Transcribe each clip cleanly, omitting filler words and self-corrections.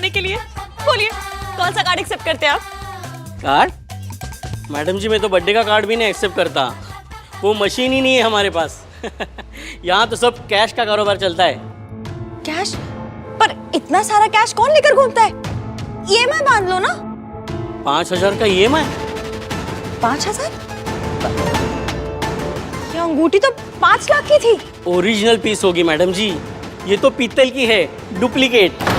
बुलाने के लिए। बोलिए कौन सा कार्ड एक्सेप्ट करते हैं आप? कार्ड? मैडम जी मैं तो बर्थडे का कार्ड भी नहीं एक्सेप्ट करता, वो मशीन ही नहीं है हमारे पास। यहाँ तो सब कैश का कारोबार चलता है। कैश? पर इतना सारा कैश कौन लेकर घूमता है? EMI बांध लो ना। 5,000 का EMI? 5,000? ये अंगूठी तो 5 लाख की थी। ओरिजिनल पीस होगी मैडम जी, ये तो पीतल की है, डुप्लीकेट।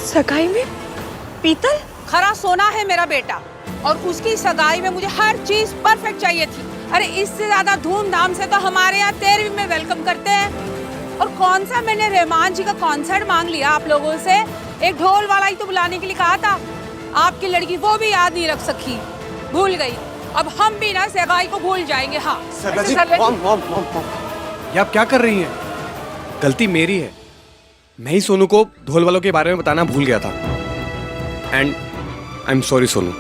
सगाई में पीतल? खरा सोना है मेरा बेटा, और उसकी सगाई में मुझे हर चीज परफेक्ट चाहिए थी। अरे इससे ज्यादा धूमधाम से तो हमारे यहाँ 13वीं में वेलकम करते हैं। और कौन सा मैंने रहमान जी का कॉन्सर्ट मांग लिया आप लोगों से, एक ढोल वाला ही तो बुलाने के लिए कहा था। आपकी लड़की वो भी याद नहीं रख सकी, भूल गई। अब हम भी ना सगाई को भूल जाएंगे। हाँ ये आप क्या कर रही हैं? गलती मेरी है, मैं ही सोनू को ढोल वालों के बारे में बताना भूल गया था। And I am sorry Sonu.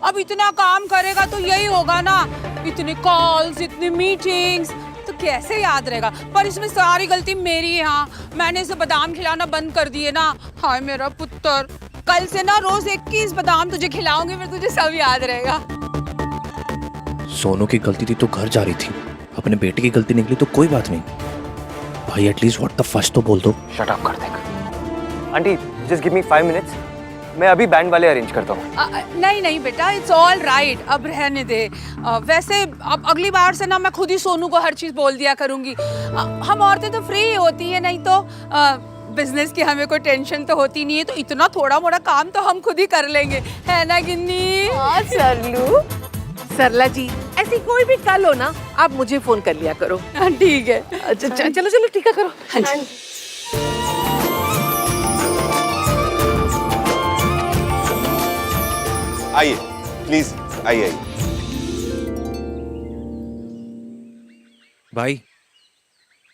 अब इतना काम करेगा तो यही होगा ना, इतने कॉल्स, इतनी मीटिंग्स, तो कैसे याद रहेगा। पर इसमें सारी गलती मेरी है। हाँ, मैंने इसे बादाम खिलाना बंद कर दिए ना। हाय मेरा पुत्र, कल से ना रोज 21 बादाम तुझे खिलाऊंगी, फिर तुझे सब याद रहेगा। सोनू की गलती थी तो घर जा रही थी, अपने बेटे की गलती निकली तो कोई बात नहीं। भाई एटलीस्ट व्हाट द फर्स्ट तो बोल दो। शट अप कर देगा। Aunty just give me 5 minutes, मैं अभी बैंड वाले अरेंज करता हूँ। नहीं बेटा, इट्स ऑल राइट, अब रहने दे। वैसे अब अगली बार से ना मैं खुद ही सोनू को हर चीज बोल दिया करूंगी। हम औरतें तो फ्री होती है, नहीं तो बिजनेस की हमें कोई टेंशन तो होती नहीं है, तो इतना थोड़ा मोड़ा काम तो हम खुद ही कर लेंगे, है ना गिन्नी? हाँ सरलू, सरला जी, ऐसी कोई भी कल हो ना, आप मुझे फोन कर लिया करो। ठीक है। अच्छा चलो चलो ठीक है, करो। हाँ जी। आइए प्लीज, आइए। भाई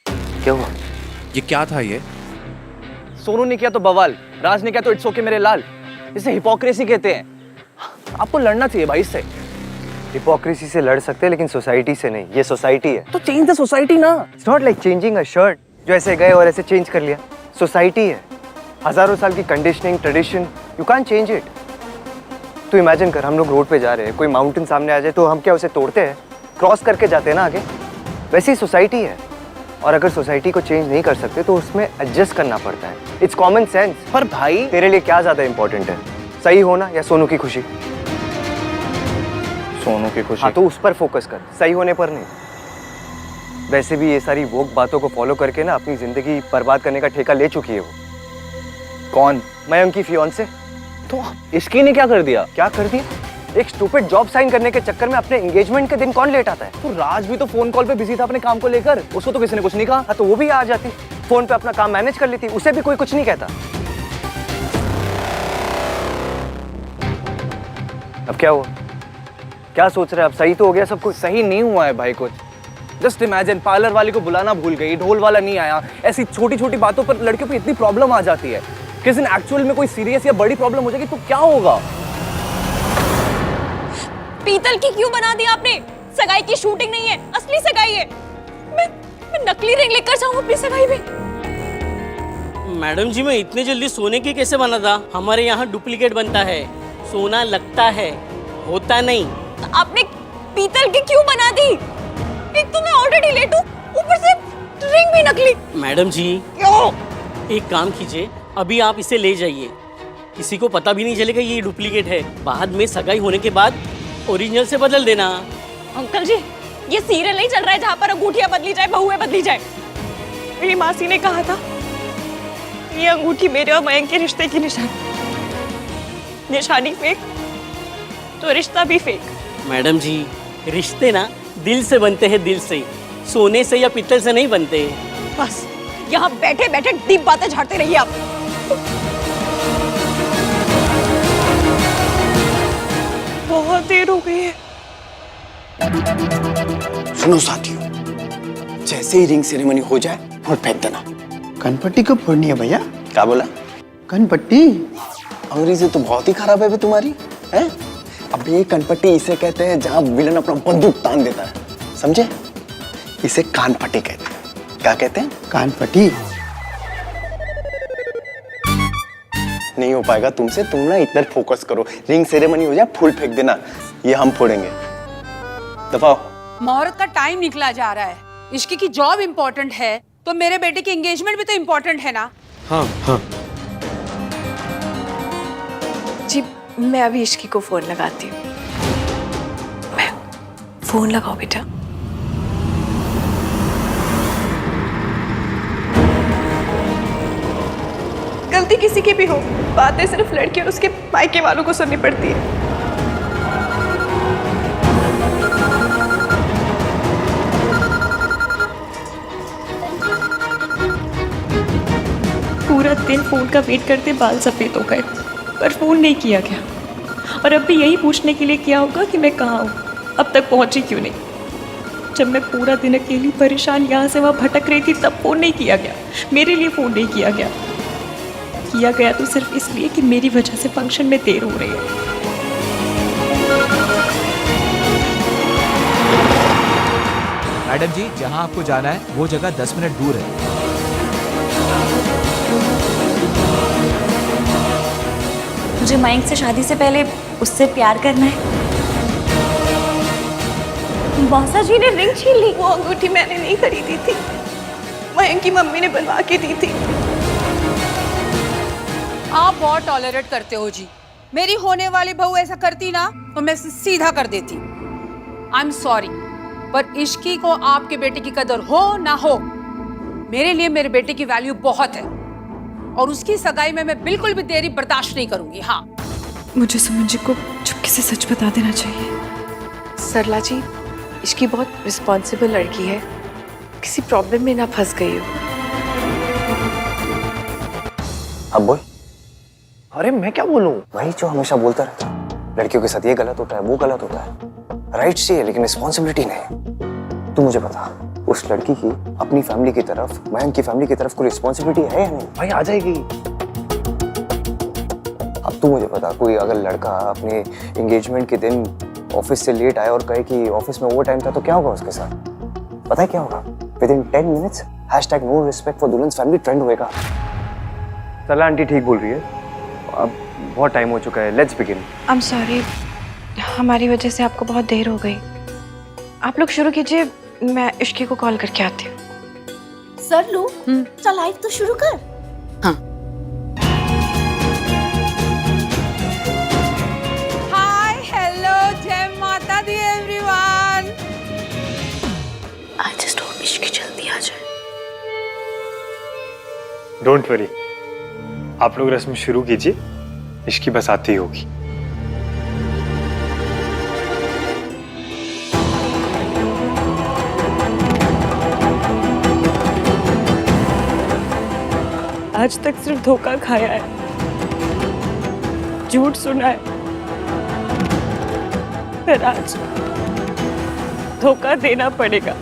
क्या हुआ? ये क्या था? ये सोनू ने किया तो बवाल, राज ने किया तो इट्स ओके मेरे लाल। इसे हिपोक्रेसी कहते हैं। आपको लड़ना चाहिए भाई इससे। हिपोक्रेसी से लड़ सकते हैं लेकिन सोसाइटी से नहीं। ये सोसाइटी है तो चेंज द सोसाइटी ना। It's not like changing a shirt जो ऐसे गए और ऐसे चेंज कर लिया। सोसाइटी है, हजारों साल की conditioning, tradition, you can't change it. तो इमेजिन कर, हम लोग रोड पे जा रहे हैं, कोई माउंटेन सामने आ जाए तो हम क्या उसे तोड़ते हैं? क्रॉस करके जाते हैं ना आगे। वैसे ही सोसाइटी है, और अगर सोसाइटी को चेंज नहीं कर सकते तो उसमें एडजस्ट करना पड़ता है। It's common sense. पर भाई तेरे लिए क्या ज्यादा इंपॉर्टेंट है, सही होना या सोनू की खुशी? सोनू की खुशी। हाँ तो उस पर फोकस कर, सही होने पर नहीं। वैसे भी ये सारी वोक बातों को फॉलो करके ना अपनी जिंदगी बर्बाद करने का ठेका ले चुकी है वो। कौन? मयंक की फियांसे। तो इसकी ने क्या कर दिया? क्या कर दिया? एक स्टूपिड जॉब साइन करने के चक्कर में अपने एंगेजमेंट के दिन कौन लेट आता है? तो राज भी तो फोन कॉल पे बिजी था अपने काम को लेकर, उसको तो किसी ने कुछ नहीं कहा। तो वो भी आ जाती, फोन पे अपना काम मैनेज कर लेती, उसे भी कोई कुछ नहीं कहता। अब क्या हुआ? क्या सोच रहे हैं? अब सही तो हो गया सब कुछ? सही नहीं हुआ है भाई कुछ। जस्ट इमेजिन, पार्लर वाले को बुलाना भूल गई, ढोल वाला नहीं आया। ऐसी छोटी छोटी बातों पर लड़कियों को इतनी प्रॉब्लम आ जाती है। किसी दिन एक्चुअल में कोई सीरियस या बड़ी प्रॉब्लम हो जाएगी तो क्या होगा? पीतल की क्यों बना दी आपने? सगाई की शूटिंग नहीं है, असली सगाई है। मैं नकली रिंग लेकर जाऊं अपनी सगाई में? मैडम जी मैं इतने जल्दी सोने की कैसे बना था? हमारे यहाँ डुप्लीकेट बनता है, सोना लगता है, होता नहीं। तो आपने पीतल की क्यों बना दी? एक तो मैं ऑलरेडी लेट हूं, ऊपर से रिंग भी नकली। मैडम जी क्यों? एक काम कीजिए, अभी आप इसे ले जाइए, किसी को पता भी नहीं चलेगा ये डुप्लीकेट है। बाद में सगाई होने के बाद ओरिजिनल से बदल देना। अंकल जी, ये सीरियल नहीं चल रहा है जहाँ पर अंगूठियां बदली जाए, बहुएं बदली जाए। मेरी मासी ने कहा था ये अंगूठी मेरे और मयंक के रिश्ते की निशानी फेक तो रिश्ता भी फेक। मैडम जी रिश्ते ना दिल से बनते हैं, दिल से, सोने से या पीतल से नहीं बनते। बस यहाँ बैठे बैठे डीप बातें झाड़ते रहिए आप। बहुत देर हो गई है। सुनो साथियों, जैसे ही रिंग सेरेमनी हो जाए और फेंक देना। कनपट्टी कब फोड़नी है भैया? क्या बोला? कनपट्टी? अंग्रेजी तो बहुत ही खराब है तुम्हारी, हैं? अब ये कनपट्टी इसे कहते हैं जहां विलन अपना बंदूक तान देता है, समझे? इसे कानपट्टी कहते हैं। क्या कहते हैं? कानपट्टी। नहीं हो पाएगा तुमसे, तुम ना इधर फोकस करो। रिंग सेरेमनी हो जाए, फूल फेंक देना, ये हम फोड़ेंगे। दफाओ। मुहूर्त का टाइम निकला जा रहा है। इश्की की जॉब इम्पोर्टेंट है तो मेरे बेटे की एंगेजमेंट भी तो इम्पोर्टेंट है ना। हाँ हाँ। जी मैं अभी इश्की को फोन लगाती हूँ। मैं फोन लगाओ बेटा। गलती किसी की भी हो, बातें सिर्फ लड़के और उसके मायके वालों को सुननी पड़ती है। पूरा दिन फोन का वेट करते बाल सफेद हो गए, पर फोन नहीं किया गया। और अब भी यही पूछने के लिए किया होगा कि मैं कहाँ हूँ, अब तक पहुँची क्यों नहीं। जब मैं पूरा दिन अकेली परेशान यहाँ से वहाँ भटक रही थी तब फोन नहीं किया गया, मेरे लिए फोन नहीं किया गया। किया गया तो सिर्फ इसलिए कि मेरी वजह से फंक्शन में देर हो रही है। मैडम जी, जहां आपको जाना है वो जगह 10 मिनट दूर है। मुझे मयंक से शादी से पहले उससे प्यार करना है। मौसा जी ने रिंग छीन ली। वो अंगूठी मैंने नहीं खरीदी थी, मयंक की मम्मी ने बनवा के दी थी। आप बहुत टॉलरेट करते हो जी। मेरी होने वाली बहू ऐसा करती ना तो मैं इसे सीधा कर देती। आई एम सॉरी, पर इश्की को आपके बेटे की कदर हो ना हो, मेरे लिए मेरे बेटे की वैल्यू बहुत है और उसकी सगाई में मैं बिल्कुल भी देरी बर्दाश्त नहीं करूंगी। हाँ, मुझे सुमन जी को चुपके से सच बता देना चाहिए। सरला जी, इश्की बहुत रिस्पॉन्सिबल लड़की है, किसी प्रॉब्लम में ना फंस गई हो। अब बोल। अरे मैं क्या बोलूं? वही जो हमेशा बोलता रहता है, लड़कियों के साथ ये गलत होता है, वो गलत होता है। राइट्स चाहिए लेकिन रिस्पॉन्सिबिलिटी नहीं। तू मुझे बता, उस लड़की की अपनी फैमिली की तरफ, मयंक की फैमिली की तरफ कोई रिस्पॉन्सिबिलिटी है या नहीं? भाई आ जाएगी। अब तू मुझे बता, कोई अगर लड़का अपने एंगेजमेंट के दिन ऑफिस से लेट आया और कहे कि ऑफिस में ओवर टाइम था तो क्या होगा उसके साथ? पता है क्या होगा? Within 10 minutes #no respect for दुल्हन फैमिली ट्रेंड होएगा। सरला आंटी ठीक बोल रही है, अब बहुत टाइम हो चुका है, let's begin. I am sorry, हमारी वजह से आपको बहुत देर हो गई। आप लोग शुरू कीजिए, मैं इश्की को कॉल करके आती हूँ। सर लो, चल लाइव तो शुरू कर। हाँ। हाय, हेलो, जय माता दी everyone. I just hope Ishki जल्दी आ जाए। डोंट वरी, आप लोग रस्म शुरू कीजिए, इश्की बस आती ही होगी। आज तक सिर्फ धोखा खाया है, झूठ सुना है, पर आज धोखा देना पड़ेगा,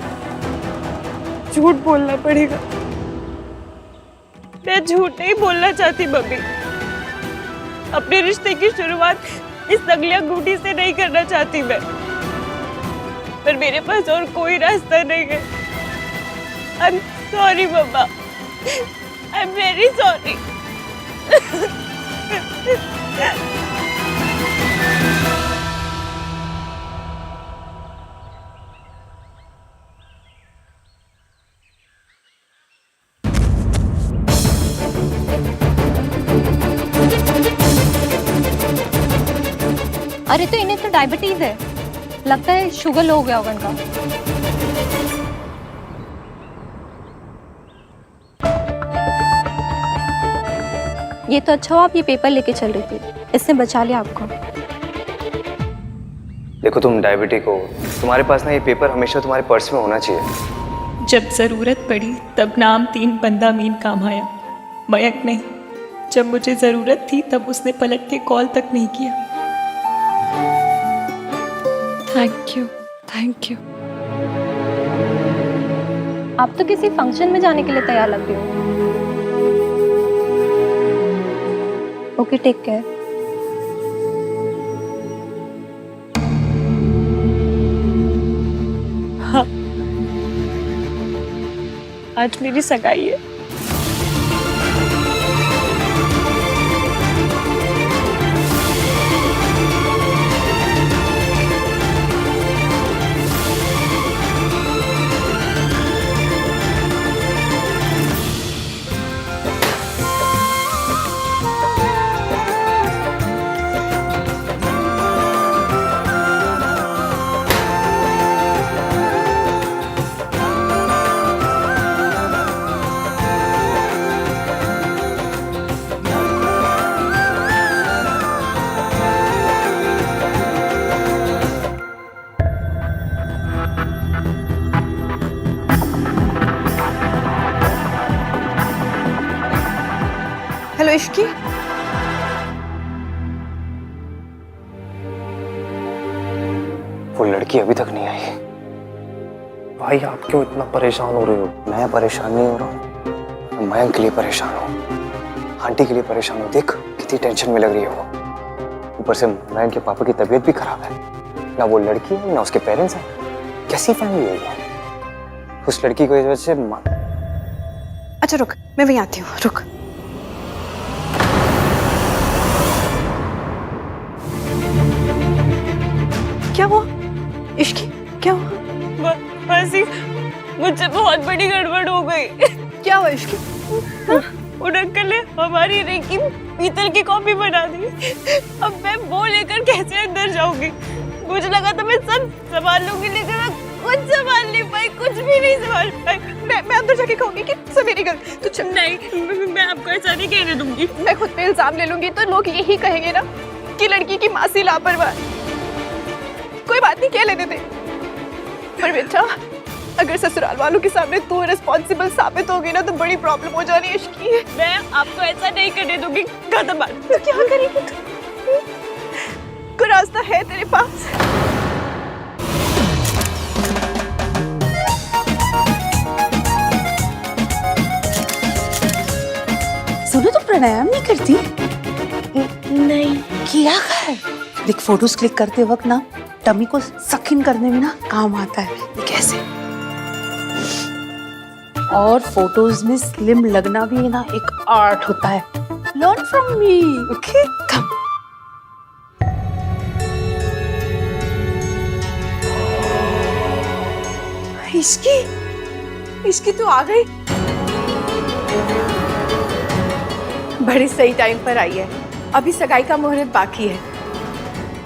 झूठ बोलना पड़ेगा। मैं झूठ नहीं बोलना चाहती मम्मी, अपने रिश्ते की शुरुआत इस नकली अंगूठी से नहीं करना चाहती मैं, पर मेरे पास और कोई रास्ता नहीं है। आई एम सॉरी मम्मा, आई एम वेरी सॉरी। अरे तो इन्हें तो डायबिटीज है, लगता है शुगर लो हो गया होगा इनका। ये तो अच्छा हो आप ये पेपर लेके चल रही थी, इसने बचा लिया आपको। देखो तुम डायबिटिक हो, तुम्हारे पास ना ये पेपर हमेशा तुम्हारे पर्स में होना चाहिए। जब जरूरत पड़ी तब नाम 3 बंदा मीन काम आया, मयंक नहीं। जब मुझे जरूरत थी तब उसने पलट के कॉल तक नहीं किया। Thank you, thank you. आप तो किसी फंक्शन में जाने के लिए तैयार लग रही हो। Okay, take care. आज मेरी सगाई है। हेलो इश्की, वो लड़की अभी तक नहीं आई। भाई आप क्यों इतना परेशान हो रहे हो? मैं परेशान नहीं हो रहा हूँ, मयंक के लिए परेशान हूँ, आंटी के लिए परेशान हूँ। देख कितनी टेंशन में लग रही है वो। ऊपर से मयंक के पापा की तबीयत भी खराब है। ना वो लड़की है ना उसके पेरेंट्स हैं। कैसी फैमिली है ये? उस लड़की की वजह से अच्छा रुक, मैं वहीं आती हूँ, रुक। क्या हुआ इश्की, क्या हुआ? मासी, मुझसे बहुत बड़ी गड़बड़ हो गई। क्या हुआ इश्की? उन अंकल ने हमारी रिंग की पीतल की कॉपी बना दी। अब मैं वो लेकर कैसे अंदर जाऊंगी? मुझे लगा था मैं सब संभाल लूंगी, लेकिन मैं कुछ संभाल नहीं पाई, कुछ भी नहीं संभाल पाई। मैं अंदर जाके कहूंगी कि सब मेरी गलती। तू चल। नहीं, मैं आपको ऐसा नहीं कहने दूंगी। मैं खुद पे इल्जाम ले लूंगी तो लोग यही कहेंगे ना कि लड़की की मासी लापरवाह। कोई बात नहीं, कह लेने दे। पर बेटा, अगर ससुराल वालों के सामने तू रिस्पॉन्सिबल साबित होगी ना तो बड़ी प्रॉब्लम हो जानी है इश्की। मैं आपको ऐसा नहीं करने दूंगी। खत्म बात। तो क्या करेगी तू? कोई रास्ता है तेरे पास? सुनो, तो प्राणायाम नहीं करती? नहीं किया है। देख, फोटोज क्लिक करते वक्त ना टमी को सकिन करने में ना काम आता है। ये कैसे? और फोटोज में स्लिम लगना भी ना एक आर्ट होता है। Learn from me, okay? Come. इसकी तू आ गई। बड़ी सही टाइम पर आई है। अभी सगाई का मुहूर्त बाकी है।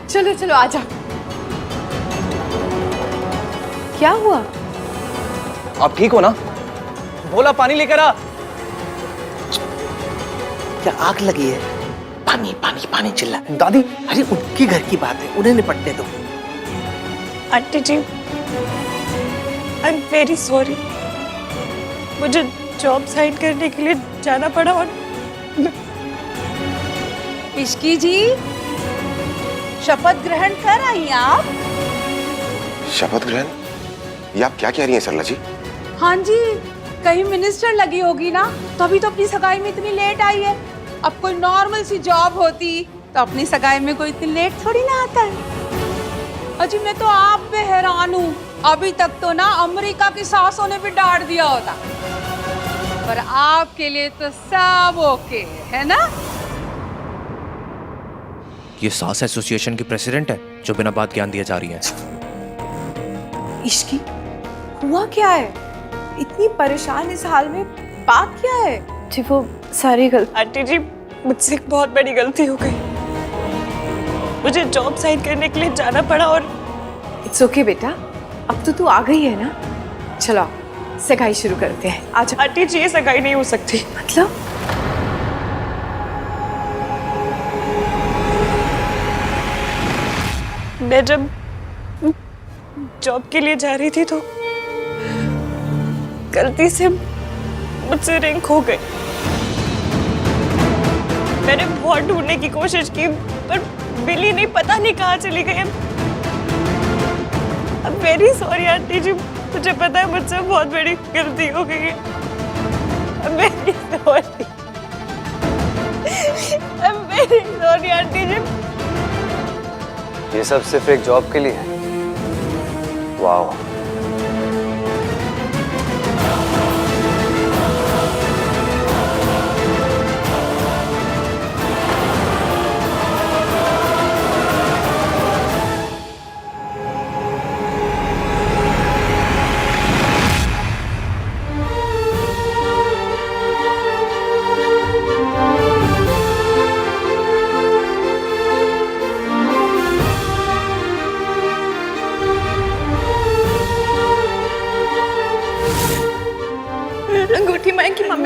चलो चलो आजा। क्या हुआ? आप ठीक हो ना? बोला पानी लेकर आ। क्या आग लगी है? पानी पानी पानी चिल्ला। दादी, अरे उनकी घर की बात है, उन्हें निपटने दो। Aunty ji, I am very sorry. मुझे जॉब साइन करने के लिए जाना पड़ा। और इश्की जी, शपथ ग्रहण कर आई आप? शपथ ग्रहण? ये आप क्या कह रही हैं सरला जी? हाँ जी, कहीं मिनिस्टर लगी होगी ना, तभी तो अपनी सगाई में इतनी लेट आई है। अब कोई नॉर्मल सी जॉब होती तो अपनी सगाई में कोई इतनी लेट थोड़ी ना आता है। अजी मैं तो आप पे हैरान हूँ। अभी तक तो ना अमेरिका की सासों ने भी डांट दिया होता, पर आपके लिए तो सब ओके है ना? ये सास एसोसिएशन की प्रेसिडेंट है जो बिना बात ज्ञान दिए जा रही है। इश्की, हुआ क्या है? इतनी परेशान इस हाल में, बात क्या है? जी वो सारी गलती। आंटी जी, मुझसे एक बहुत बड़ी गलती हो गई। मुझे जॉब साइन करने के लिए जाना पड़ा। और इट्स ओके बेटा, अब तो तू आ गई है ना। चलो सगाई शुरू करते हैं। आज आंटी जी, ये सगाई नहीं हो सकती। मतलब? मैं जब जॉब के लिए जा रही थी तो गलती से मुझसे रिंग खो गई। मैंने बहुत ढूंढने की कोशिश की, पर मिली नहीं, पता नहीं कहाँ चली गई। अब वेरी सॉरी आंटी जी, मुझे पता है मुझसे बहुत बड़ी गलती हो गई है। Very sorry, very sorry aunty ji. ये सब सिर्फ एक जॉब के लिए है? वाह।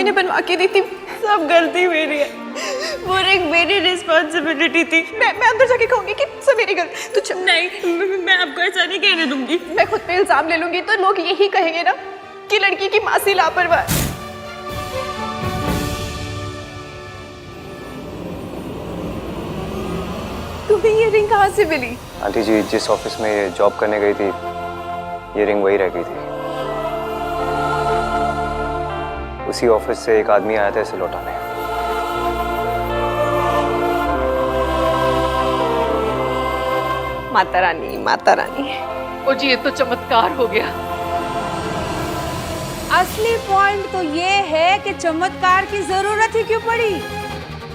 ने बनवा के दी थी। सब गलती मेरी है, वो रिंग मेरी रिस्पॉन्सिबिलिटी थी। मैं अंदर जाके कहूंगी कि सब मेरी गलती। तो चल, नहीं, मैं आपको ऐसा नहीं कहने दूंगी। मैं खुद पे इल्जाम ले लूंगी तो लोग यही कहेंगे ना कि लड़की की मासी लापरवाह। तुम्हें ये रिंग कहाँ से मिली? आंटी जी, जिस ऑफिस में ये जॉब करने गई थी, ये रिंग वही रह गई थी। उसी ऑफिस से एक आदमी आया था इसे लौटाने। माता रानी, माता रानी। ओ जी, ये तो चमत्कार हो गया। असली पॉइंट तो ये है कि चमत्कार की जरूरत ही क्यों पड़ी।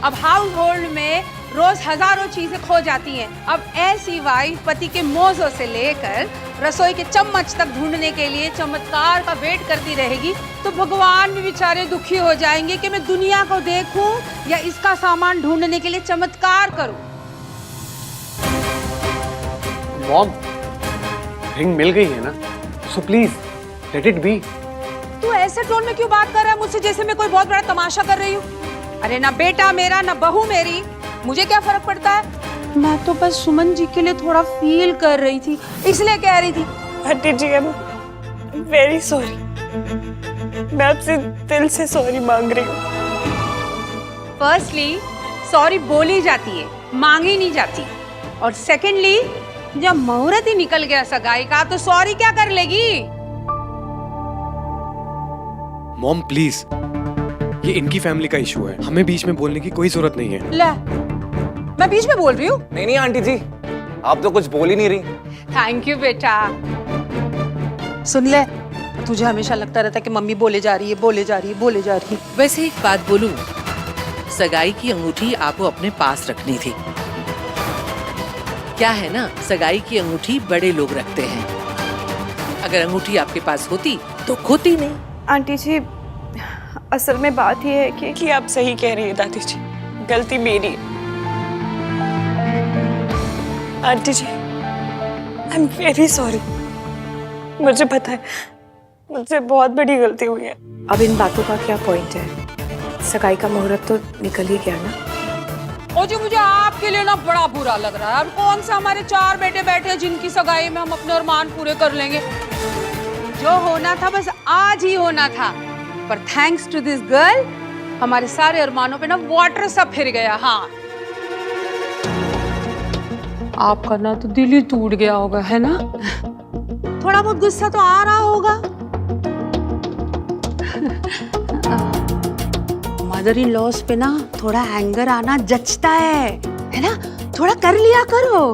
अब हाउस होल्ड में रोज हजारों चीजें खो जाती हैं। अब ऐसी वाइफ पति के मोज़ों से लेकर रसोई के चम्मच तक ढूंढने के लिए चमत्कार का वेट करती रहेगी तो भगवान भी बेचारे दुखी हो जाएंगे कि मैं दुनिया को देखूं या इसका सामान ढूंढने के लिए चमत्कार करूं। मॉम, रिंग मिल गई है ना, so please let it be. तू ऐसे टोन में क्यों बात कर रहा है मुझसे, जैसे मैं कोई बहुत बड़ा तमाशा कर रही हूँ। अरे ना बेटा मेरा ना बहू मेरी, मुझे क्या फर्क पड़ता है। मैं तो बस सुमन जी के लिए थोड़ा फील कर रही थी, इसलिए कह रही थी। Aunty ji, I am very sorry. मैं आपसे दिल से सॉरी मांग रही हूँ। फर्स्टली सॉरी बोली जाती है, मांगी नहीं जाती। और सेकेंडली जब मुहूर्त ही निकल गया सगाई का तो सॉरी क्या कर लेगी। मॉम प्लीज, ये इनकी फैमिली का इशू है, हमें बीच में बोलने की कोई जरूरत नहीं है। ले, मैं बीच में बोल रही हूँ? नहीं आंटी जी, आप तो कुछ बोल ही नहीं रही। थैंक यू बेटा। सुन ले, तुझे हमेशा लगता रहता है कि मम्मी बोले जा रही है, बोले जा रही है, बोले जा रही है। वैसे एक बात बोलूं, सगाई की अंगूठी आपको अपने पास रखनी थी। क्या है ना, सगाई की अंगूठी बड़े लोग रखते हैं। अगर अंगूठी आपके पास होती तो खोती नहीं। आंटी जी, असल में बात ये है कि आप सही कह रही है दादी जी, गलती मेरी है। Aunty ji, I am very sorry. मुझे पता है मुझसे बहुत बड़ी गलती हुई है। अब इन बातों का क्या पॉइंट है, सगाई का मुहूर्त तो निकल ही गया ना। ओ जी, मुझे आपके लिए ना बड़ा बुरा लग रहा है। अब कौन सा हमारे 4 बेटे बैठे हैं जिनकी सगाई में हम अपने अरमान पूरे कर लेंगे। जो होना था बस आज ही होना था, पर थैंक्स टू दिस गर्ल हमारे सारे अरमानों पे ना वाटर सा फिर गया। हाँ, आपका ना तो दिल ही टूट गया होगा, है ना। थोड़ा बहुत गुस्सा तो आ रहा होगा। मदर इन लॉस पे ना थोड़ा एंगर आना जचता है ना। थोड़ा कर लिया करो।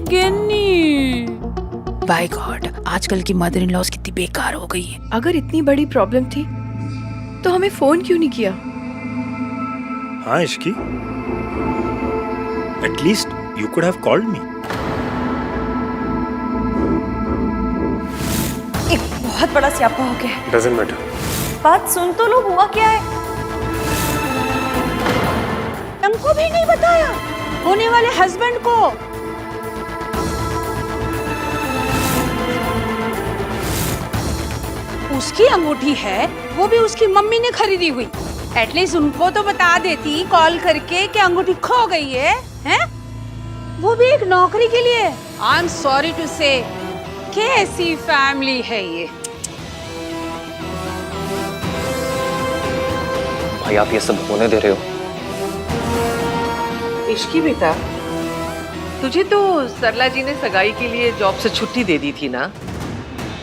गिन्नी, बाय गॉड, आजकल की मदर इन लॉस कितनी बेकार हो गई है। अगर इतनी बड़ी प्रॉब्लम थी तो हमें फोन क्यों नहीं किया? हाँ Ishki, at least you could have called me. एक बहुत बड़ा स्यापा हो गया है। Doesn't matter. बात सुन तो लो, हुआ क्या है। हमको भी नहीं बताया, होने वाले हस्बैंड को। उसकी अंगूठी है, वो भी उसकी मम्मी ने खरीदी हुई। एटलीस्ट उनको तो बता देती कॉल करके कि अंगूठी खो गई है, हैं? वो भी एक नौकरी के लिए। आई एम सॉरी टू से, कैसी फैमिली है ये। भाई आप ये सब होने दे रहे हो? इश्की बेटा, तुझे तो सरला जी ने सगाई के लिए जॉब से छुट्टी दे दी थी ना,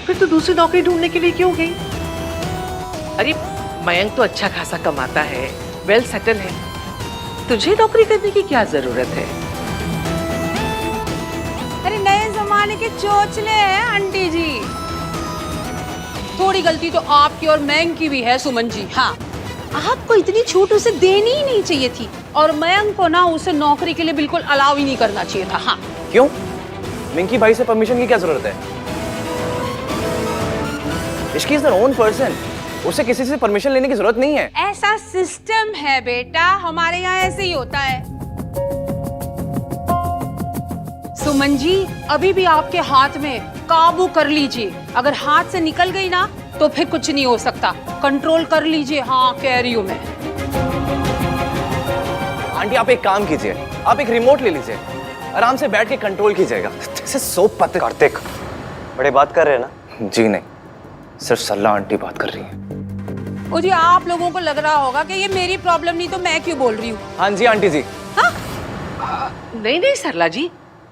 फिर तू दूसरी नौकरी ढूंढने के लिए क्यों गई? अरे मयंक तो अच्छा खासा कमाता है, वेल सेटल है, तुझे नौकरी करने की क्या जरूरत है? अरे नए जमाने के चोचले हैं आंटी जी। थोड़ी गलती तो आपकी और मयंक की भी है सुमन जी। हाँ, आपको इतनी छूट उसे देनी ही नहीं चाहिए थी, और मयंक को ना उसे नौकरी के लिए बिल्कुल अलाउ ही नहीं करना चाहिए था। हाँ, क्यों? मिंकी भाई से परमिशन की क्या जरूरत है? Ishki is their own person, उसे किसी से परमिशन लेने की जरूरत नहीं है। ऐसा सिस्टम है बेटा, हमारे यहाँ ऐसे ही होता है। सुमन जी, अभी भी आपके हाथ में, काबू कर लीजिए। अगर हाथ से निकल गई ना तो फिर कुछ नहीं हो सकता। कंट्रोल कर लीजिए। हाँ, कह रही हूँ मैं। आंटी आप एक काम कीजिए, आप एक रिमोट ले लीजिए, आराम से बैठ के कंट्रोल कीजिएगा। जैसे सो पते कार्तिक बड़े बात कर रहे हैं ना? जी नहीं, सिर्फ सरला आंटी बात कर रही हैं। ओ जी, आप लोगों को लग रहा होगा कि ये मेरी प्रॉब्लम नहीं तो मैं क्यों बोल रही हूँ। हाँ जी आंटी जी। नहीं नहीं सरला जी,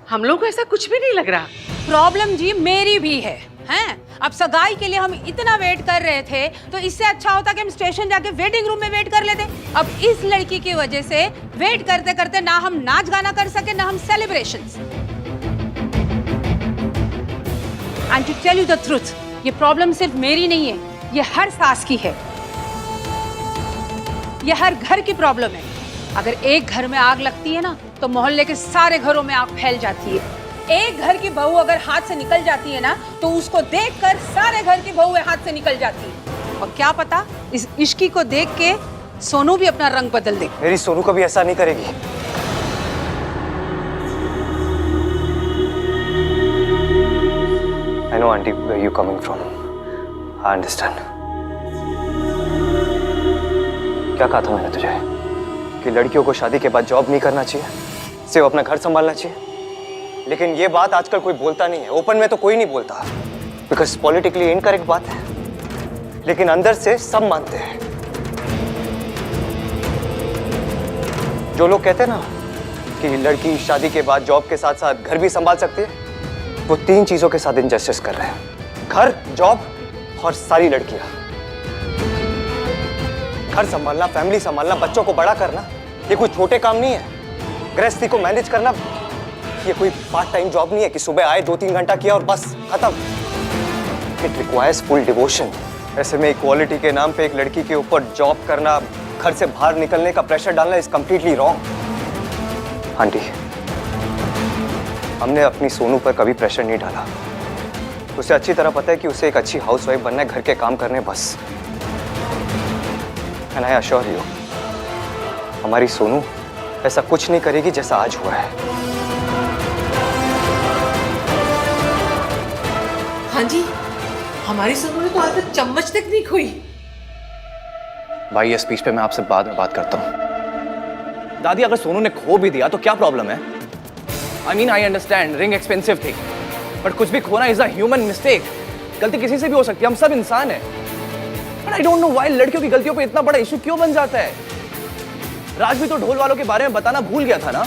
हम लोग को ऐसा कुछ भी नहीं लग रहा। प्रॉब्लम जी मेरी भी है, हैं? अब सगाई के लिए हम इतना वेट कर रहे थे तो इससे अच्छा होता कि हम स्टेशन जाके वेटिंग रूम में वेट कर लेते। अब इस लड़की की वजह से वेट करते करते ना हम नाच गाना कर सके ना हम celebrations. And to tell you the truth, ये प्रॉब्लम सिर्फ मेरी नहीं है, ये हर सास की है, ये हर घर की प्रॉब्लम है। अगर एक घर में आग लगती है ना तो मोहल्ले के सारे घरों में आग फैल जाती है। एक घर की बहू अगर हाथ से निकल जाती है ना तो उसको देखकर सारे घर की बहुएं हाथ से निकल जाती है। और क्या पता इस इश्की को देख के सोनू भी अपना रंग बदल दे। मेरी सोनू कभी ऐसा नहीं करेगी। I know auntie where you coming from. I understand. क्या कहा था मैंने तुझे कि लड़कियों को शादी के बाद जॉब नहीं करना चाहिए, सिर्फ अपना घर संभालना चाहिए। लेकिन ये बात आजकल कोई बोलता नहीं है, ओपन में तो कोई नहीं बोलता, बिकॉज पॉलिटिकली इनकरेक्ट बात है, लेकिन अंदर से सब मानते हैं। जो लोग कहते हैं ना कि लड़की शादी के बाद जॉब के साथ साथ घर भी संभाल सकती है, वो तीन चीजों के साथ इनजस्टिस कर रहे हैं: घर, जॉब और सारी लड़कियां। घर संभालना, फैमिली संभालना, बच्चों को बड़ा करना, ये कोई छोटे काम नहीं है। गृहस्थी को मैनेज करना ये कोई पार्ट टाइम जॉब नहीं है कि सुबह आए 2-3 घंटा किया और बस खत्म। It requires full devotion. ऐसे में इक्वालिटी के नाम पे एक लड़की के ऊपर जॉब करना, घर से बाहर निकलने का प्रेशर डालना इज कंप्लीटली रॉन्ग। आंटी, हमने अपनी सोनू पर कभी प्रेशर नहीं डाला। उसे अच्छी तरह पता है कि उसे एक अच्छी हाउसवाइफ बनना है, घर के काम करने बस। एंड आई अश्योर यू, हमारी सोनू ऐसा कुछ नहीं करेगी जैसा आज हुआ है। हाँ जी, हमारी सोनू ने तो आज तक चम्मच तक नहीं खोई। भाई ये स्पीच पे मैं आपसे बाद में बात करता हूँ। दादी, अगर सोनू ने खो भी दिया तो क्या प्रॉब्लम है? I mean I understand ring expensive थी, बट कुछ भी खोना इज अ ह्यूमन मिस्टेक। गलती किसी से भी हो सकती है, हम सब इंसान हैं। But I don't know why लड़कियों की गलतियों पे इतना बड़ा इशू क्यों बन जाता है। राज भी तो ढोल वालों के बारे में बताना भूल गया था ना।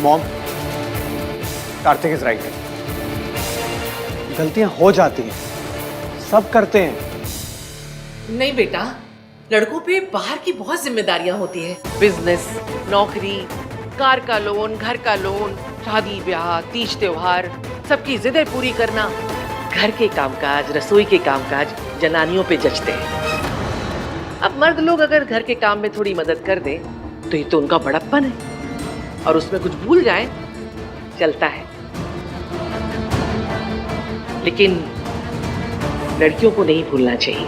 Mom, Kartik is right. गलतियां हो जाती हैं, सब करते हैं। नहीं बेटा, लड़कों पे बाहर की बहुत जिम्मेदारियां होती है। बिजनेस, नौकरी, कार का लोन, घर का लोन, शादी ब्याह, तीज त्योहार, सबकी जिदें पूरी करना। घर के कामकाज, रसोई के कामकाज जनानियों पे जचते हैं। अब मर्द लोग अगर घर के काम में थोड़ी मदद कर दें तो ये तो उनका बड़प्पन है, और उसमें कुछ भूल जाएं चलता है। लेकिन लड़कियों को नहीं भूलना चाहिए,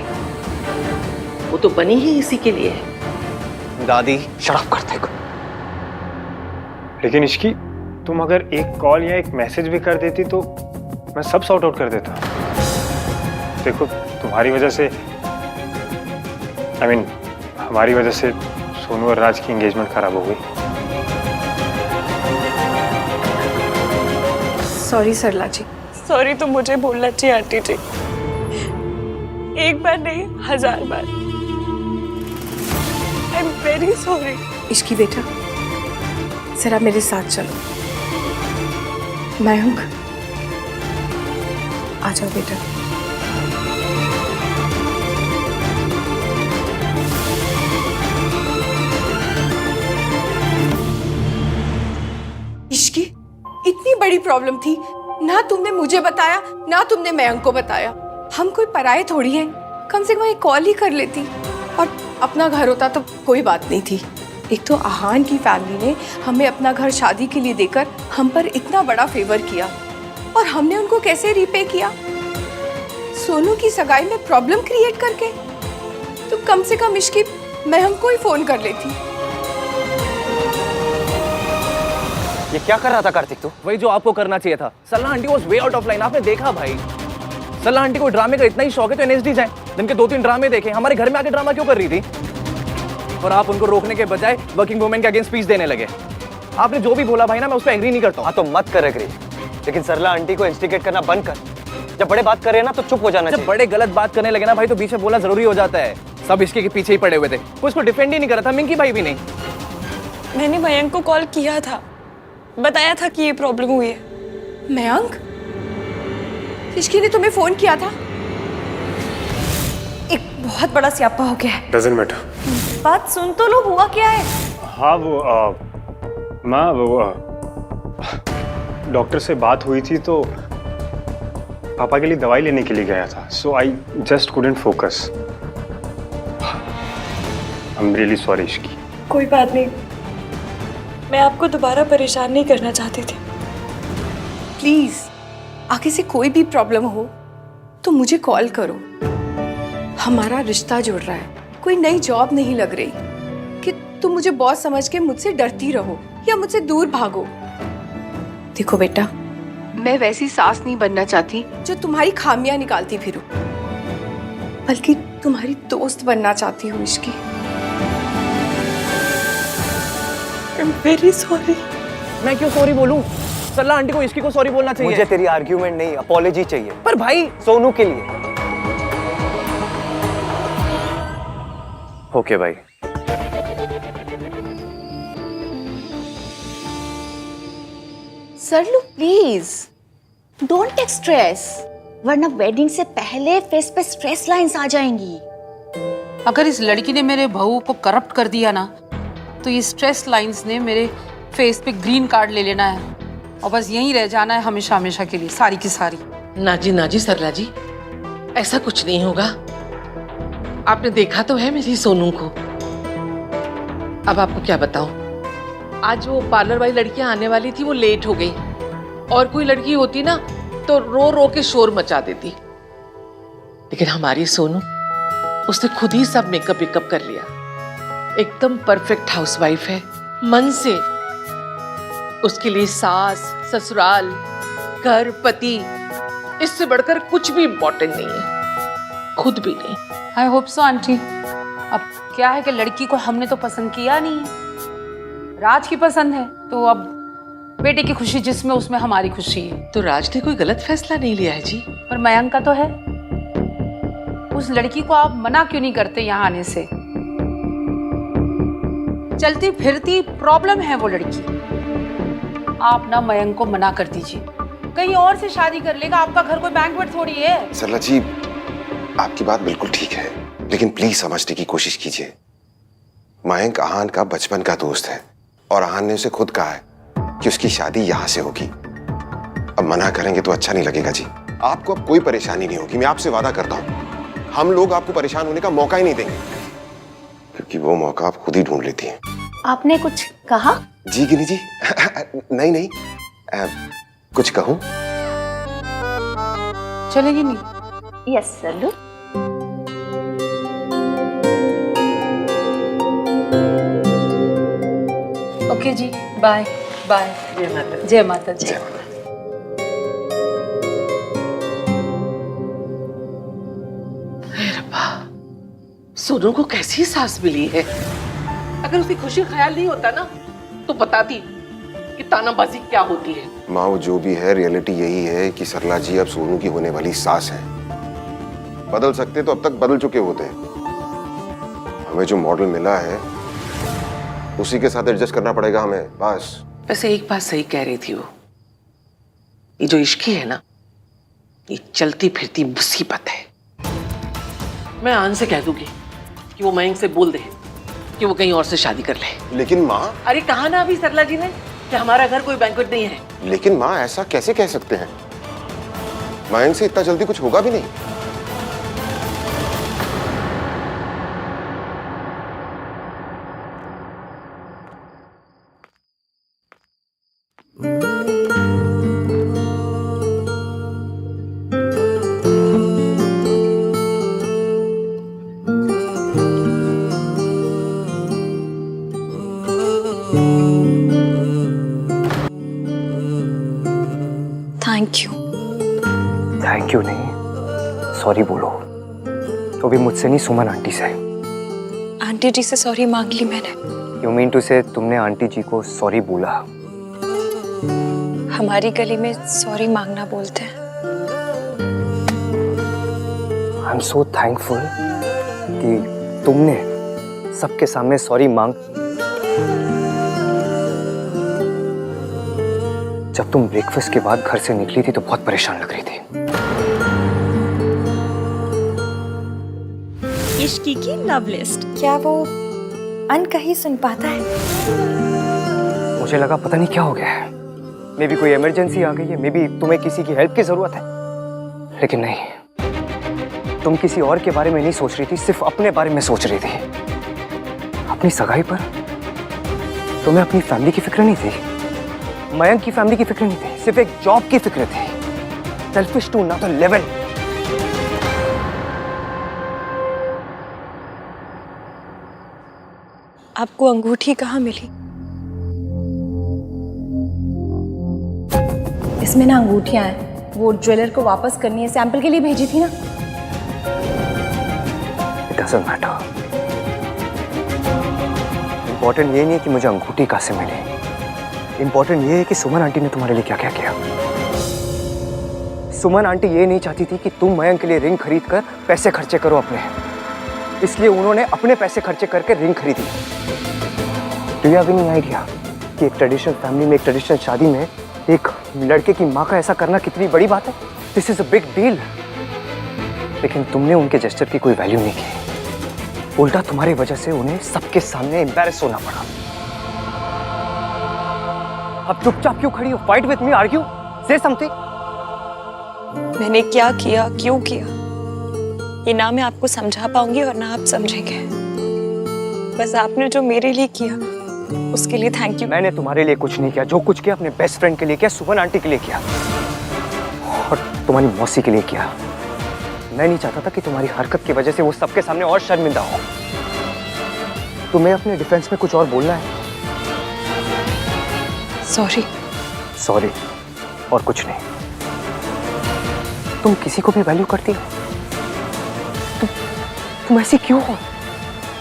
वो तो बनी ही इसी के लिए है। दादी शराब करते को। लेकिन इश्की, तुम अगर एक कॉल या एक मैसेज भी कर देती तो मैं सब सॉर्ट आउट कर देता। देखो, तुम्हारी वजह से, हमारी वजह से सोनू और राज की एंगेजमेंट खराब हो गई। सॉरी सरला जी। सॉरी तो मुझे बोलना चाहिए आंटी जी, एक बार नहीं 1000 बार। I am very sorry. Ishki बेटा, जरा मेरे साथ चलो। मयंक, आ जाओ बेटा। इश्की, इतनी बड़ी प्रॉब्लम थी, ना तुमने मुझे बताया ना तुमने मयंक को बताया। हम कोई पराये थोड़ी हैं, कम से कम एक कॉल ही कर लेती, और अपना घर होता तो कोई बात नहीं थी। एक तो आहान की फैमिली ने हमें अपना घर शादी के लिए देकर हम पर इतना बड़ा फेवर किया, और हमने उनको कैसे रीपे किया? सोनू की सगाई में प्रॉब्लम क्रिएट करके। तो कम से कम इश्की मयंक को ही फोन कर लेती। ये क्या कर रहा था कार्तिक तू? वही जो आपको करना चाहिए था। सल्ला aunty was way out of line. आपने देखा भाई, सरला आंटी को ड्रामे का इतना ही शौक है तो एनएसडी जाए, दिन के 2-3 ड्रामे देखें। हमारे घर में आके ड्रामा क्यों कर रही थी? और आप उनको रोकने के बजाय वर्किंग वुमेन के अगेंस्ट स्पीच देने लगे। आपने जो भी बोला भाई ना, मैं उस पर एग्री नहीं करता हूँ। हाँ तो मत कर एग्री, लेकिन सरला आंटी को इंस्टिगेट करना बंद कर। जब बड़े बात कर रहे हैं ना तो चुप हो जाना चाहिए। जब बड़े गलत बात करने लगे ना भाई तो बीच में बोलना जरूरी हो जाता है। सब इसके के पीछे ही पड़े हुए थे, कोई इसको डिफेंड ही नहीं कर रहा था, मिंकी भाई भी नहीं। मैंने मयंक को कॉल किया था, बताया था कि ये प्रॉब्लम हुई है। मयंक, इश्की ने तुम्हें फोन किया था? एक बहुत बड़ा स्यापा हो गया है। Doesn't matter. बात सुन तो लो, हुआ क्या है? हाँ वो माँ वो डॉक्टर से बात हुई थी तो पापा के लिए दवाई लेने के लिए गया था, so I just couldn't focus. I am really sorry Ishki. कोई बात नहीं, मैं आपको दोबारा परेशान नहीं करना चाहती थी। प्लीज आगे से कोई भी प्रॉब्लम हो तो मुझे कॉल करो। हमारा रिश्ता जुड़ रहा है, कोई नई जॉब नहीं लग रही कि तुम मुझे बॉस समझ के मुझसे डरती रहो या मुझसे दूर भागो। देखो बेटा, मैं वैसी सास नहीं बनना चाहती जो तुम्हारी खामियां निकालती फिरूं, बल्कि तुम्हारी दोस्त बनना चाहती हूँ इसकी। I'm very sorry। मैं क्यों सॉरी बोलूं? सरला आंटी को इसकी को सॉरी बोलना चाहिए। मुझे तेरी आर्ग्यूमेंट नहीं, अपॉलॉजी चाहिए। पर भाई सोनू के लिए। ओके भाई। सरलू प्लीज डोंट टेक स्ट्रेस, वरना वेडिंग से पहले फेस पे स्ट्रेस लाइंस आ जाएंगी। अगर इस लड़की ने मेरे बहू को करप्ट कर दिया ना तो ये स्ट्रेस लाइंस ने मेरे फेस पे ग्रीन कार्ड ले लेना है और बस यहीं रह जाना है हमेशा हमेशा के लिए, सारी की सारी। ना जी सरला जी, ऐसा कुछ नहीं होगा। आपने देखा तो है मेरी सोनू को। अब आपको क्या बताऊं, आज वो पार्लर वाली लड़कियां आने वाली थी, वो लेट हो गई। और कोई लड़की होती ना तो रो रो के शोर मचा देती, लेकिन हमारी सोनू उसने खुद ही सब मेकअप वेकअप कर लिया। एकदम परफेक्ट हाउसवाइफ है मन से। उसके लिए सास, ससुराल, घर, पति, इससे बढ़कर कुछ भी इम्पोर्टेंट नहीं है, खुद भी नहीं। I hope so aunty. अब क्या है कि लड़की को हमने तो पसंद किया नहीं, राज की पसंद है, तो अब बेटे की खुशी जिसमें उसमें हमारी खुशी है। तो राज ने कोई गलत फैसला नहीं लिया है जी। पर मयंक का तो है। उस लड़की को आप मना क्यों नहीं करते यहाँ आने से? चलती फिरती प्रॉब्लम है वो लड़की। आप ना मयंक को मना कर दीजिए, कहीं और से शादी कर लेगा। आपका घर कोई बैंक्वेट थोड़ी है। सरला जी, आपकी बात बिल्कुल ठीक है, लेकिन प्लीज समझने की कोशिश कीजिए। मयंक आहान का बचपन का दोस्त है और आहान ने उसे खुद कहा है कि उसकी शादी यहां से होगी। अब मना करेंगे तो अच्छा नहीं लगेगा जी। आपको अब कोई परेशानी नहीं होगी, मैं आपसे वादा करता हूं। हम लोग आपको परेशान होने का मौका ही नहीं देंगे, क्योंकि वो मौका आप खुद ही ढूंढ लेती हैं। आपने कुछ कहा? जी गिनी जी नहीं कुछ कहूं? चलेगी नहीं? यस सरलू। ओके जी, बाय बाय। जय माता। जय माता जी। सोनू को कैसी सास मिली है। अगर उसकी खुशी ख्याल नहीं होता ना तो बताती कि तानाबाजी क्या होती है। माँ वो जो भी है, रियलिटी यही है कि सरला जी अब सोनू की होने वाली सास है। बदल सकते तो अब तक बदल चुके होते हैं। हमें जो मॉडल मिला है उसी के साथ एडजस्ट करना पड़ेगा हमें, बस। वैसे एक बात सही कह रही थी वो, ये जो इश्की है ना, ये चलती फिरती मुसीबत है। मैं आन से कह दूंगी कि वो मयंक से बोल दे कि वो कहीं और से शादी कर ले। लेकिन माँ। अरे कहा ना अभी सरला जी ने कि हमारा घर कोई बैंक्वेट नहीं है। लेकिन माँ ऐसा कैसे कह सकते हैं? मयंक से इतना जल्दी कुछ होगा भी नहीं। Thank you. थैंक यू नहीं, सॉरी बोलो, तो भी मुझसे नहीं, सुमन आंटी से। आंटी जी से सॉरी मांग ली मैंने। यू मीन टू से तुमने आंटी जी को सॉरी बोला? हमारी गली में सॉरी मांगना बोलते हैं। आई एम सो थैंकफुल कि तुमने सबके सामने सॉरी मांग। जब तुम ब्रेकफास्ट के बाद घर से निकली थी तो बहुत परेशान लग रही थी। इश्की की लव लिस्ट। क्या वो अनकही सुन पाता है? मुझे लगा पता नहीं क्या हो गया है, मे बी कोई इमरजेंसी आ गई है, मे बी तुम्हें किसी की हेल्प की जरूरत है, लेकिन नहीं, तुम किसी और के बारे में नहीं सोच रही थी, सिर्फ अपने बारे में सोच रही थी। अपनी सगाई पर तुम्हें अपनी फैमिली की फिक्र नहीं थी, मयंक की फैमिली की फिक्र नहीं थी, सिर्फ एक जॉब की फिक्र थी। Selfish to another level. आपको अंगूठी कहाँ मिली? इसमें ना अंगूठियां हैं, वो ज्वेलर को वापस करनी है, सैंपल के लिए भेजी थी ना। It doesn't matter. Important ये नहीं है कि मुझे अंगूठी कहाँ से मिली, इंपॉर्टेंट ये है कि सुमन आंटी ने तुम्हारे लिए क्या क्या किया। सुमन आंटी ये नहीं चाहती थी कि तुम मयंक के लिए रिंग खरीद कर पैसे खर्चे करो अपने, इसलिए उन्होंने अपने पैसे खर्चे करके रिंग खरीदी। Do you have any idea कि एक ट्रेडिशनल फैमिली में, एक ट्रेडिशनल शादी में एक लड़के की माँ का ऐसा करना कितनी बड़ी बात है? This is a big deal. लेकिन तुमने उनके जेस्चर की कोई वैल्यू नहीं की, उल्टा तुम्हारी वजह से उन्हें सबके सामने एम्बैरेस होना पड़ा। अब चुपचाप क्यों खड़ी हो? फाइट विद मी, आर्ग्यू, से समथिंग। मैंने क्या किया, क्यों किया, ये ना मैं आपको समझा पाऊंगी और ना आप समझेंगे। बस आपने जो मेरे लिए किया उसके लिए थैंक यू। मैंने तुम्हारे लिए कुछ नहीं किया, जो कुछ किया अपने बेस्ट फ्रेंड के लिए किया, सुमन आंटी के लिए किया और तुम्हारी मौसी के लिए किया। मैं नहीं चाहता था कि तुम्हारी हरकत की वजह से वो सबके सामने और शर्मिंदा हो। तुम्हें अपने डिफेंस में कुछ और बोलना है? सॉरी। सॉरी और कुछ नहीं। तुम किसी को भी वैल्यू करती हो? तुम ऐसी क्यों हो?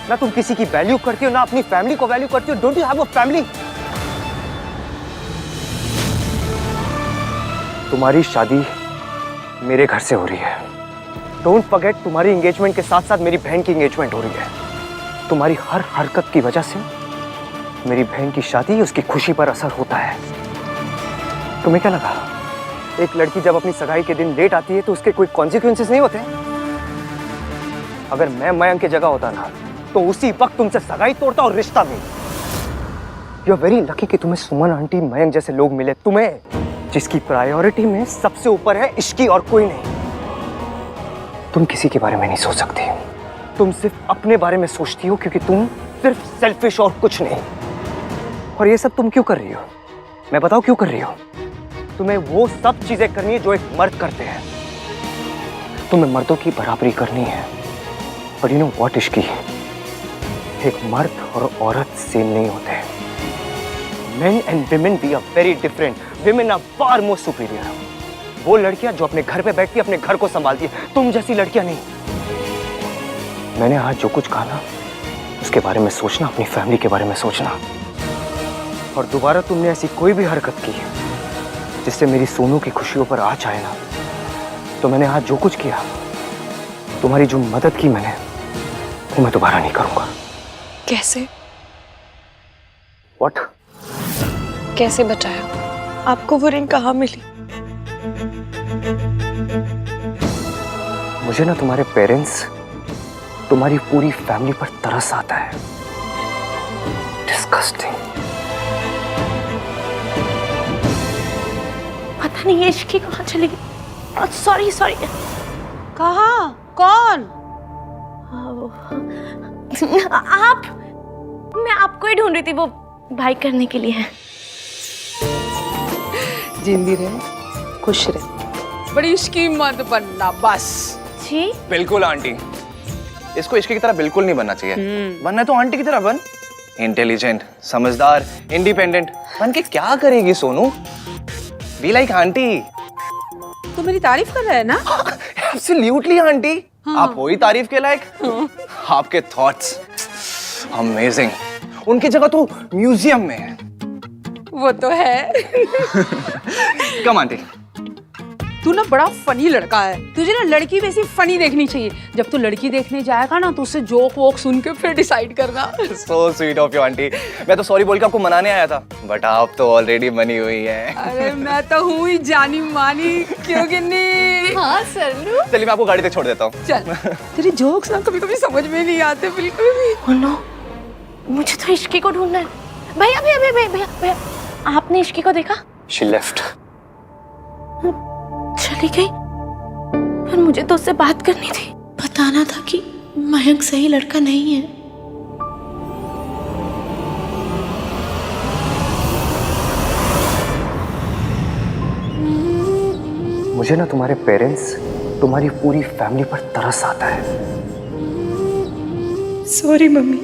ना तुम किसी की वैल्यू करती हो, ना अपनी फैमिली को वैल्यू करती हो। Don't you have a family? तुम्हारी शादी मेरे घर से हो रही है। डोंट फॉरगेट, तुम्हारी एंगेजमेंट के साथ साथ मेरी बहन की एंगेजमेंट हो रही है। तुम्हारी हर हरकत की वजह से मेरी बहन की शादी, उसकी खुशी पर असर होता है। तुम्हें क्या लगा, एक लड़की जब अपनी सगाई के दिन लेट आती है तो उसके कोई कॉन्सिक्वेंसेस नहीं होते? अगर मैं मयंक की जगह होता ना तो उसी वक्त तुमसे सगाई तोड़ता और रिश्ता भी। यू आर वेरी लकी कि तुम्हें सुमन आंटी, मयंक जैसे लोग मिले, तुम्हें जिसकी प्रायोरिटी में सबसे ऊपर है इश्की और कोई नहीं। तुम किसी के बारे में नहीं सोच सकती, तुम सिर्फ अपने बारे में सोचती हो, क्योंकि तुम सिर्फ सेल्फिश और कुछ नहीं। और ये सब तुम क्यों कर रही हो? मैं बताऊं क्यों कर रही हो? तुम्हें वो सब चीजें करनी है जो एक मर्द करते हैं। तुम्हें मर्दों की बराबरी करनी है। और यू नो व्हाट इश्की, एक मर्द और औरत सेम नहीं होते। Men and women we are very different. Women are far more superior. वो लड़कियां जो अपने घर पे बैठती अपने घर को संभालती है, तुम जैसी लड़कियां नहीं। मैंने आज जो कुछ कहा ना, उसके बारे में सोचना, अपनी फैमिली के बारे में सोचना। और दोबारा तुमने ऐसी कोई भी हरकत की जिससे मेरी सोनू की खुशियों पर आँच आए ना, तो मैंने आज जो कुछ किया, तुम्हारी जो मदद की मैंने, वो मैं दोबारा नहीं करूंगा। कैसे? What? कैसे बचाया? आपको वो रिंग कहाँ मिली? मुझे ना तुम्हारे पेरेंट्स, तुम्हारी पूरी फैमिली पर तरस आता है। डिस्गस्टिंग। पता नहीं ये इश्की कहाँ चली गई। Sorry sorry. कहाँ? कौन? आप, मैं आपको ही ढूंढ रही थी, वो भाई करने के लिए। जिंदी रहे, खुश रहे, बड़ी इश्की मत बनना बस। जी बिल्कुल आंटी, इसको इश्की की तरह बिल्कुल नहीं बनना चाहिए। बनना तो आंटी की तरह बन, इंटेलिजेंट, समझदार, इंडिपेंडेंट। बन के क्या करेगी सोनू? Be like aunty. तू मेरी तारीफ कर रहा है ना? एब्सोल्युटली आंटी, आप हो ही तारीफ के लायक। आपके थॉट्स अमेजिंग। उनकी जगह तो म्यूजियम में है। वो तो है। कम आंटी। तू ना बड़ा फनी लड़का है, तुझे ना लड़की वैसी फनी देखनी चाहिए। जब तू लड़की देखने जाएगा ना तो उससे जोक वोक सुन के फिर डिसाइड करना। So sweet of you aunty. मैं तो सॉरी बोल के आपको मनाने आया था, बट आप तो ऑलरेडी मनी हुई हैं। अरे मैं तो हूँ ही जानी मानी, क्यों गिन्नी? हाँ सल्लू। चलिए मैं आपको गाड़ी तक छोड़ देता हूँ। चल। तेरे जोक्स ना कभी कभी समझ में नहीं आते बिल्कुल भी। Oh no, मुझे तो इश्की को ढूंढना है। भैया भैया भैया भैया भैया भैया, आपने इश्की को देखा? She left. चली गई। पर मुझे तो उससे बात करनी थी, बताना था कि मयंक सही लड़का नहीं है। मुझे ना तुम्हारे पेरेंट्स, तुम्हारी पूरी फैमिली पर तरस आता है। सॉरी मम्मी,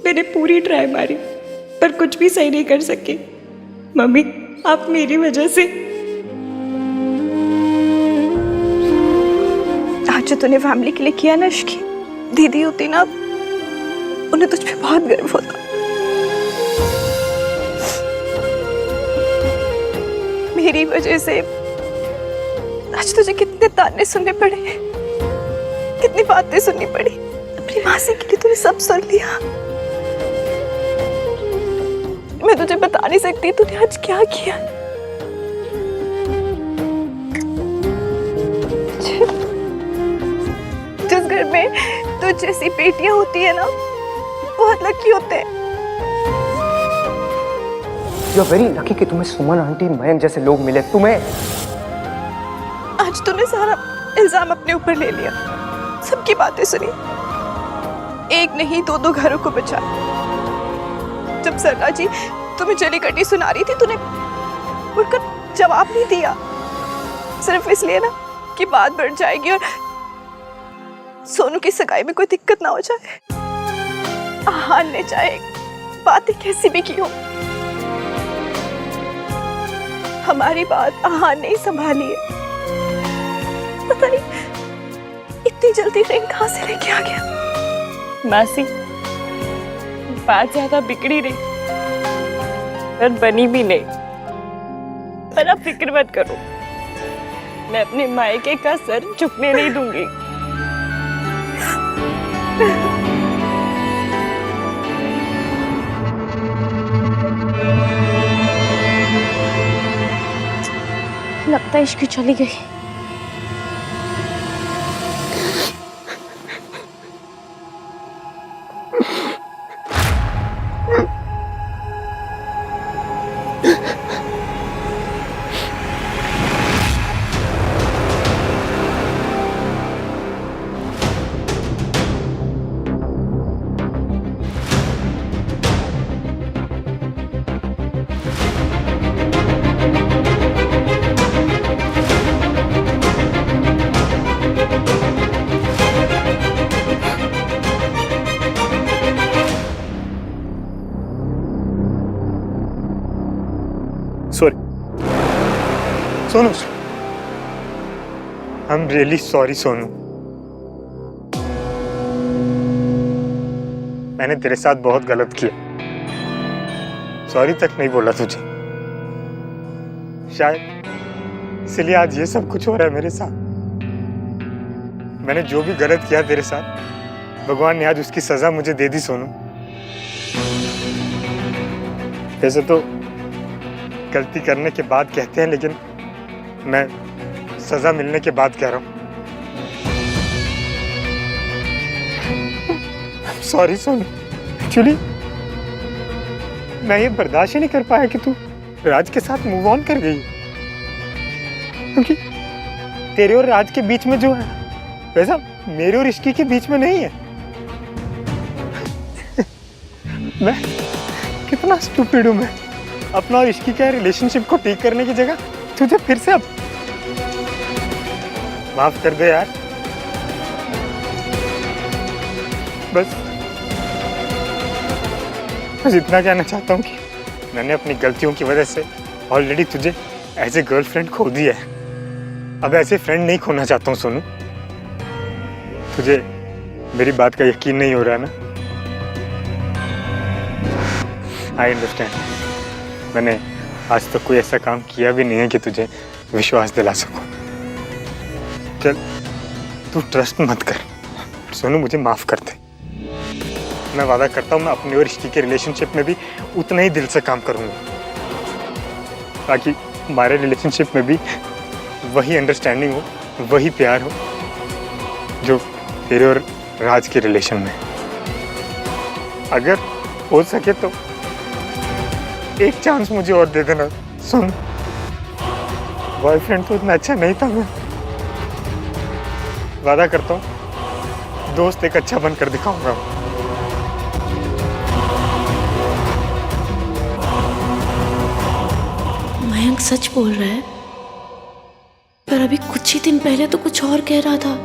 मैंने पूरी ट्राई मारी पर कुछ भी सही नहीं कर सके। मम्मी आप मेरी वजह से आज जो तूने फैमिली के लिए किया ना इश्की, दीदी होती ना उन्हें तुझ पे बहुत गर्व होता। मेरी वजह से आज तुझे कितने ताने सुनने पड़े, कितनी बातें सुननी पड़ी। अपनी मासी के लिए तूने सब सुन लिया। मैं तुझे बता नहीं सकती तूने आज क्या किया। जिस घर में तुझ जैसी बेटियां होती है ना, बहुत लकी होते हैं। यू आर वेरी लकी कि तुम्हें सुमन आंटी, मयंक जैसे लोग मिले। तुम्हें आज तूने सारा इल्जाम अपने ऊपर ले लिया, सबकी बातें सुनी, एक नहीं दो दो घरों को बचा। जब सरला जी तुम्हें जली कटी सुना रही थी, तूने उड़कर जवाब नहीं दिया, सिर्फ इसलिए ना कि बात बढ़ जाएगी और सोनू की सगाई में कोई दिक्कत ना हो जाए। आहान ने चाहे बातें कैसी भी की हो, हमारी बात आहान ने ही संभाली है। पता नहीं इतनी जल्दी रिंग कहाँ से लेके आ गया। मासी बात ज्यादा बिगड़ी नहीं पर बनी भी नहीं। पर आप फिक्र मत करो, मैं अपने मायके का सर झुकने नहीं दूंगी। लगता है इश्की चली गई। Sorry Sonu, I am really sorry Sonu. मैंने तेरे साथ बहुत गलत किया, सॉरी तक नहीं बोला तुझे। शायद इसलिए आज ये सब कुछ हो रहा है मेरे साथ। मैंने जो भी गलत किया तेरे साथ, भगवान ने आज उसकी सजा मुझे दे दी सोनू। वैसे तो गलती करने के बाद कहते हैं, लेकिन मैं सजा मिलने के बाद कह रहा हूँ। सॉरी सोनू, एक्चुअली मैं ये बर्दाश्त ही नहीं कर पाया कि तू राज के साथ मूव ऑन कर गई, क्योंकि तेरे और राज के बीच में जो है वैसा मेरे और इश्की के बीच में नहीं है। मैं कितना स्टूपिड हूँ। मैं अपना और इश्की का रिलेशनशिप को ठीक करने की जगह तुझे फिर से अब माफ कर दे यार। बस इतना कहना चाहता हूँ कि मैंने अपनी गलतियों की वजह से ऑलरेडी तुझे एज ए गर्लफ्रेंड खो दिया है। अब ऐसे फ्रेंड नहीं खोना चाहता हूँ सोनू। तुझे मेरी बात का यकीन नहीं हो रहा ना? I understand. मैंने आज तक कोई ऐसा काम किया भी नहीं है कि तुझे विश्वास दिला सकूं। चल तू ट्रस्ट मत कर। सोनू मुझे माफ कर दे। मैं वादा करता हूँ मैं अपनी और रिश्ती के रिलेशनशिप में भी उतना ही दिल से काम करूँगा, ताकि हमारे रिलेशनशिप में भी वही अंडरस्टैंडिंग हो, वही प्यार हो जो तेरे और राज के रिलेशन में। अगर हो सके तो एक चांस मुझे और दे देना। सुन, बॉयफ्रेंड तो इतना अच्छा नहीं था मैं। वादा करता हूँ दोस्त एक अच्छा बनकर दिखाऊंगा। मयंक सच बोल रहा है, पर अभी कुछ ही दिन पहले तो कुछ और कह रहा था।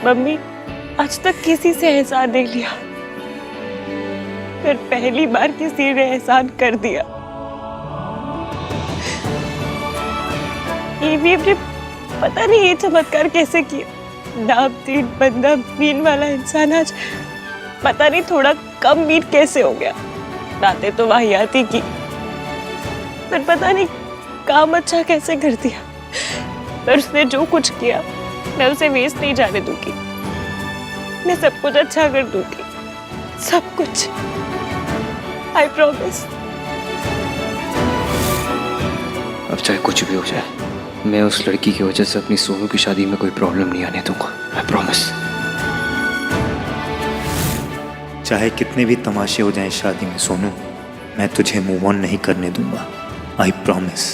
मम्मी आज तक किसी से एहसान नहीं लिया, फिर पहली बार किसी ने एहसान कर दिया। ये भी अपने पता नहीं ये चमत्कार कैसे किया। नाम तीन बंदा मीन वाला इंसान आज पता नहीं थोड़ा कम मीट कैसे हो गया। बातें तो वाहियात ही की, पर पता नहीं काम अच्छा कैसे कर दिया। पर उसने जो कुछ किया मैं उसे वेस्ट नहीं जाने दूंगी। मैं सब कुछ अच्छा कर दूंगी, सब कुछ। I promise. अब चाहे कुछ भी हो जाए, मैं उस लड़की की वजह से अपनी सोनू की शादी में कोई प्रॉब्लम नहीं आने दूंगा। I promise. चाहे कितने भी तमाशे हो जाएं शादी में सोनू, मैं तुझे मूव ऑन नहीं करने दूंगा। I promise.